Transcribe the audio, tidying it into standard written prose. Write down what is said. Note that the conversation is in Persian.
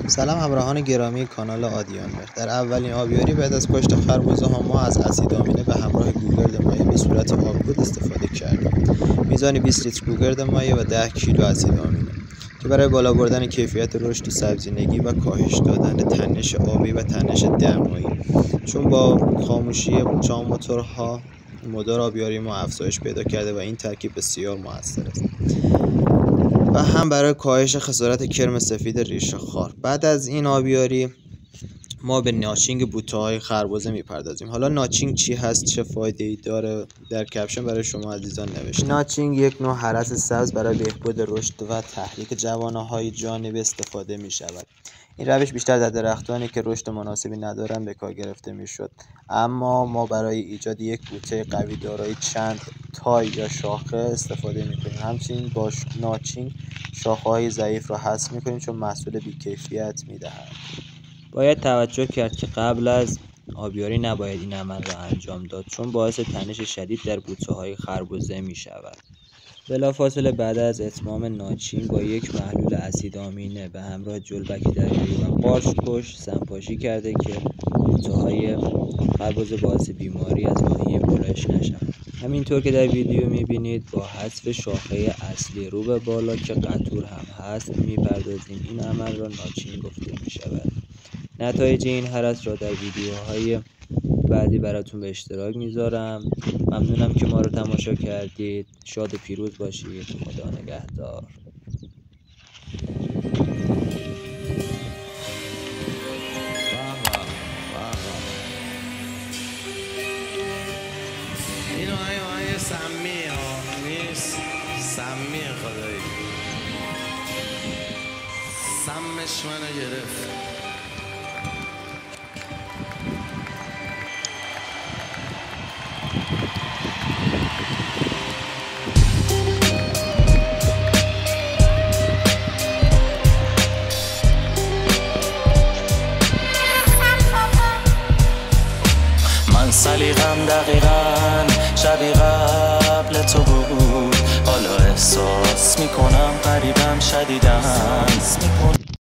سلام همراهان گرامی کانال آدیانمر. در اولین آبیاری بعد از کشت خربزه ها ما از اسید آمینه به همراه گوگرد مایع به صورت آبگود استفاده کردیم. میزان 20 لیتر گوگرد مایع و 10 کیلو اسید آمینه که برای بالا بردن کیفیت رشد سبزینگی و کاهش دادن تنش آبی و تنش دمایی، چون با خاموشی چهار موتورها مدار آبیاری ما افزایش پیدا کرده و این ترکیب بسیار موثر است و هم برای کاهش خسارت کرم سفید ریشه خار. بعد از این آبیاری ما به ناچینگ بوته‌های خربزه میپردازیم. حالا ناچینگ چی هست، چه فایده‌ای داره؟ در کپشن برای شما عزیزان نوشتم. ناچینگ یک نوع هرس سبز برای بهبود رشد و تحریک جوانه‌های جانبی استفاده می‌شود. این روش بیشتر در درختانی که رشد مناسبی ندارند به کار گرفته میشد، اما ما برای ایجاد یک بوته قوی دارای چند تای یا شاخه استفاده می‌کنیم. همچنین با ناچینگ شاخه‌های ضعیف را حذف می‌کنیم چون محصول بی‌کیفیت می‌دهند. باید توجه کرد که قبل از آبیاری نباید این عمل را انجام داد چون باعث تنش شدید در بوته‌های خربزه می‌شود. بلافاصله بعد از اتمام ناچینگ با یک محلول اسید آمینه به همراه جلبک دریایی و قارچ کش سمپاشی کرده که بوته‌های خربزه باعث بیماری از ماهی بلش نشوند. همینطور که در ویدیو می‌بینید با حذف شاخه اصلی رو به بالا که قطور هم هست می‌پردازیم. این عمل را ناچینگ گفته می‌شود. نتایج این هرس را در ویدیوهای بعدی براتون به اشتراک میذارم. ممنونم که ما رو تماشا کردید. شاد و پیروز باشید. خدا نگهدار. اینو آهنگ سمیه نیست، سمیه خدایی، سمش منو گرفت. سلیقم دقیقاً شبیه قبل تو بود، حالا احساس میکنم قریبم شدیداً.